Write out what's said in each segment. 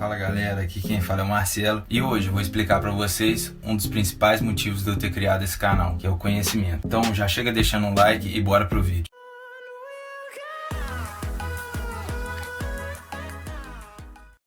Fala galera, aqui quem fala é o Marcelo e hoje eu vou explicar para vocês um dos principais motivos de eu ter criado esse canal, que é o conhecimento. Então já chega deixando um like e bora pro vídeo.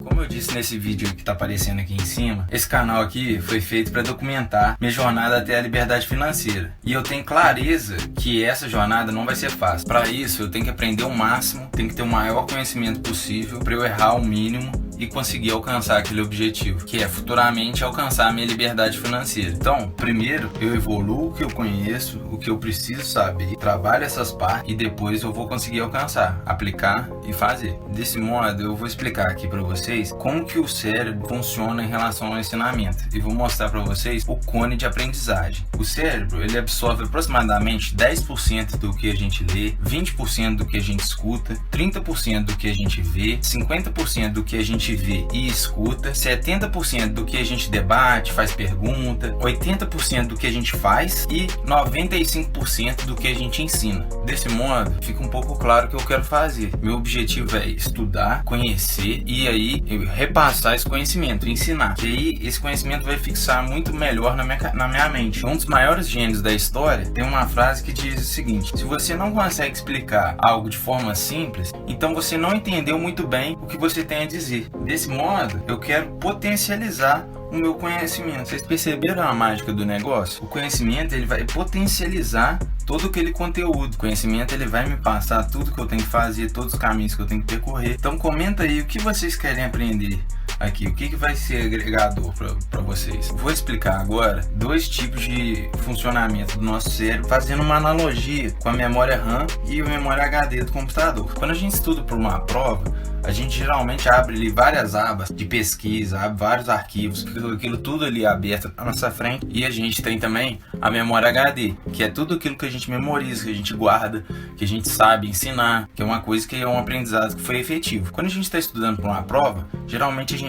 Como eu disse nesse vídeo que tá aparecendo aqui em cima, esse canal aqui foi feito para documentar minha jornada até a liberdade financeira. E eu tenho clareza que essa jornada não vai ser fácil. Para isso eu tenho que aprender o máximo, tenho que ter o maior conhecimento possível para eu errar o mínimo e conseguir alcançar aquele objetivo, que é futuramente alcançar a minha liberdade financeira. Então, primeiro eu evoluo o que eu conheço, o que eu preciso saber, trabalho essas partes e depois eu vou conseguir alcançar, aplicar e fazer. Desse modo, eu vou explicar aqui para vocês como que o cérebro funciona em relação ao ensinamento e vou mostrar para vocês o cone de aprendizagem. O cérebro, ele absorve aproximadamente 10% do que a gente lê, 20% do que a gente escuta, 30% do que a gente vê, 50% do que a gente vê e escuta, 70% do que a gente debate, faz pergunta, 80% do que a gente faz e 95% do que a gente ensina. Desse modo, fica um pouco claro o que eu quero fazer. Meu objetivo é estudar, conhecer e aí repassar esse conhecimento, ensinar. E aí esse conhecimento vai fixar muito melhor na minha mente. Um dos maiores gênios da história tem uma frase que diz o seguinte: se você não consegue explicar algo de forma simples, então você não entendeu muito bem o que você tem a dizer. Desse modo, eu quero potencializar o meu conhecimento. Vocês perceberam a mágica do negócio? O conhecimento, ele vai potencializar todo aquele conteúdo. O conhecimento, ele vai me passar tudo que eu tenho que fazer, todos os caminhos que eu tenho que percorrer. Então comenta aí o que vocês querem aprender aqui, o que vai ser agregador para vocês. Vou explicar agora dois tipos de funcionamento do nosso cérebro, fazendo uma analogia com a memória RAM e a memória HD do computador. Quando a gente estuda para uma prova, a gente geralmente abre ali várias abas de pesquisa, abre vários arquivos, aquilo tudo ali aberto na nossa frente. E a gente tem também a memória HD, que é tudo aquilo que a gente memoriza, que a gente guarda, que a gente sabe ensinar, que é uma coisa que é um aprendizado que foi efetivo. Quando a gente está estudando para uma prova, geralmente a gente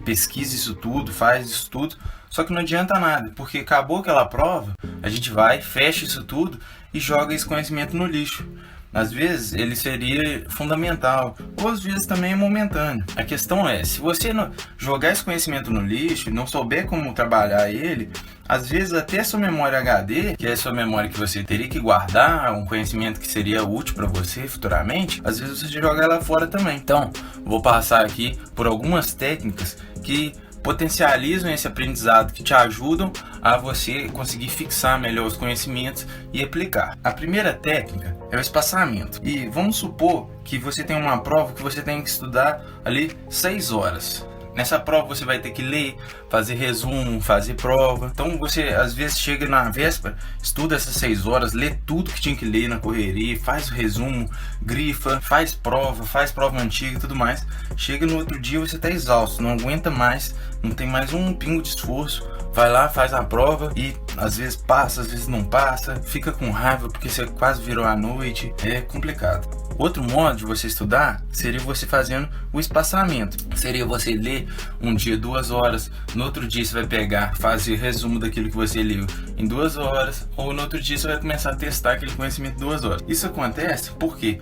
pesquisa isso tudo, faz isso tudo, só que não adianta nada, porque acabou aquela prova, a gente vai, fecha isso tudo e joga esse conhecimento no lixo. Às vezes ele seria fundamental, ou às vezes também é momentâneo. A questão é, se você não jogar esse conhecimento no lixo e não souber como trabalhar ele, às vezes até a sua memória HD, que é a sua memória que você teria que guardar, um conhecimento que seria útil para você futuramente, às vezes você joga ela fora também. Então, vou passar aqui por algumas técnicas que potencializam esse aprendizado, que te ajudam a você conseguir fixar melhor os conhecimentos e aplicar. A primeira técnica é o espaçamento. E vamos supor que você tem uma prova que você tem que estudar ali 6 horas. Nessa prova você vai ter que ler, fazer resumo, fazer prova. Então você às vezes chega na véspera, estuda essas 6 horas, lê tudo que tinha que ler na correria, faz o resumo, grifa, faz prova antiga e tudo mais. Chega no outro dia você está exausto, não aguenta mais, não tem mais um pingo de esforço. Vai lá, faz a prova e às vezes passa, às vezes não passa, fica com raiva porque você quase virou a noite, é complicado. Outro modo de você estudar seria você fazendo o espaçamento. Seria você ler um dia 2 horas, no outro dia você vai pegar, fazer resumo daquilo que você leu em 2 horas, ou no outro dia você vai começar a testar aquele conhecimento 2 horas. Isso acontece por quê?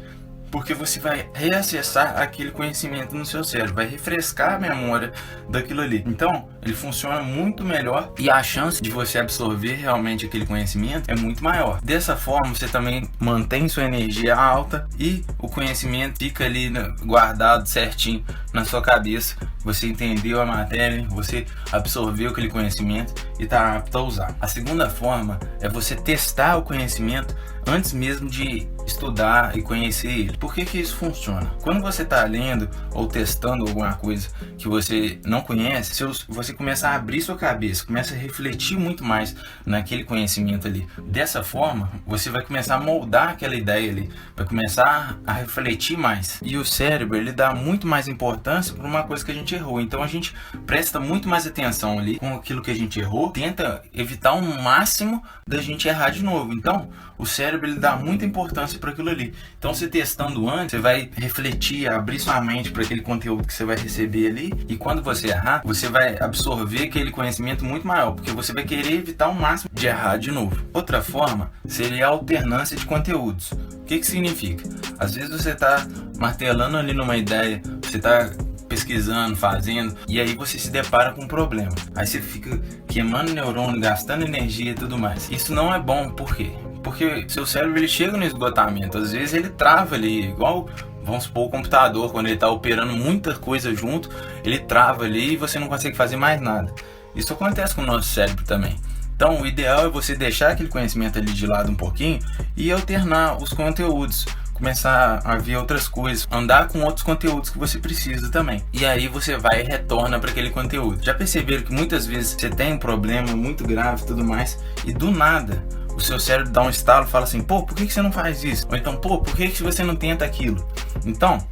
Porque você vai reacessar aquele conhecimento no seu cérebro, vai refrescar a memória daquilo ali. Então, ele funciona muito melhor e a chance de você absorver realmente aquele conhecimento é muito maior. Dessa forma, você também mantém sua energia alta e o conhecimento fica ali guardado certinho na sua cabeça. Você entendeu a matéria, você absorveu aquele conhecimento e está apto a usar. A segunda forma é você testar o conhecimento antes mesmo de estudar e conhecer ele. Por que isso funciona? Quando você está lendo ou testando alguma coisa que você não conhece, você começa a abrir sua cabeça, começa a refletir muito mais naquele conhecimento ali. Dessa forma, você vai começar a moldar aquela ideia ali, vai começar a refletir mais. E o cérebro, ele dá muito mais importância para uma coisa que a gente errou. Então a gente presta muito mais atenção ali com aquilo que a gente errou, tenta evitar o máximo da gente errar de novo. Então, o cérebro, ele dá muita importância para aquilo ali. Então, você testando antes, você vai refletir, abrir sua mente para aquele conteúdo que você vai receber ali, e quando você errar, você vai absorver aquele conhecimento muito maior, porque você vai querer evitar o máximo de errar de novo. Outra forma seria a alternância de conteúdos. O que significa? Às vezes você está martelando ali numa ideia, você está pesquisando, fazendo, e aí você se depara com um problema. Aí você fica queimando neurônio, gastando energia e tudo mais. Isso não é bom, por quê? Porque seu cérebro ele chega no esgotamento, às vezes ele trava ali, igual, vamos supor, o computador, quando ele está operando muita coisa junto, ele trava ali e você não consegue fazer mais nada. Isso acontece com o nosso cérebro também. Então o ideal é você deixar aquele conhecimento ali de lado um pouquinho e alternar os conteúdos, começar a ver outras coisas, andar com outros conteúdos que você precisa também. E aí você vai e retorna para aquele conteúdo. Já perceberam que muitas vezes você tem um problema muito grave e tudo mais, e do nada o seu cérebro dá um estalo e fala assim, pô, por que você não faz isso? Ou então, pô, por que você não tenta aquilo? Então,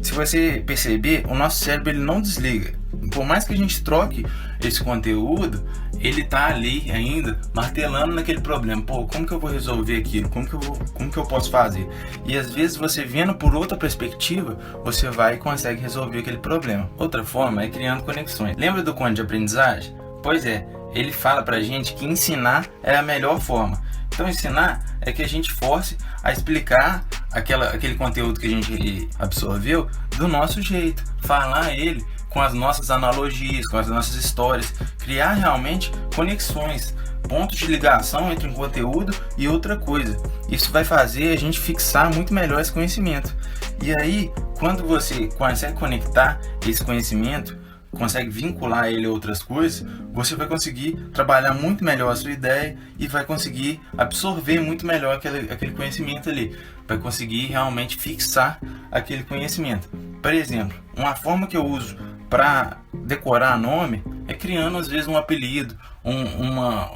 se você perceber, o nosso cérebro ele não desliga. Por mais que a gente troque esse conteúdo, ele tá ali ainda martelando naquele problema. Pô, como que eu vou resolver aquilo? Como que eu posso fazer? E às vezes você vendo por outra perspectiva, você vai e consegue resolver aquele problema. Outra forma é criando conexões. Lembra do conto de aprendizagem? Pois é, ele fala pra gente que ensinar é a melhor forma. Então ensinar é que a gente force a explicar aquele conteúdo que a gente absorveu do nosso jeito, falar ele com as nossas analogias, com as nossas histórias, criar realmente conexões, pontos de ligação entre um conteúdo e outra coisa. Isso vai fazer a gente fixar muito melhor esse conhecimento. E aí, quando você consegue conectar esse conhecimento, consegue vincular ele a outras coisas, você vai conseguir trabalhar muito melhor a sua ideia e vai conseguir absorver muito melhor aquele conhecimento ali, vai conseguir realmente fixar aquele conhecimento. Por exemplo, uma forma que eu uso para decorar nome é criando às vezes um apelido,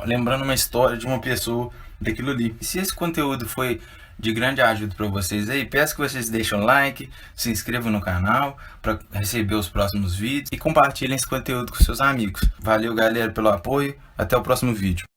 lembrando uma história de uma pessoa daquilo ali. E se esse conteúdo foi de grande ajuda para vocês aí, peço que vocês deixem o like, se inscrevam no canal para receber os próximos vídeos e compartilhem esse conteúdo com seus amigos. Valeu, galera, pelo apoio, até o próximo vídeo.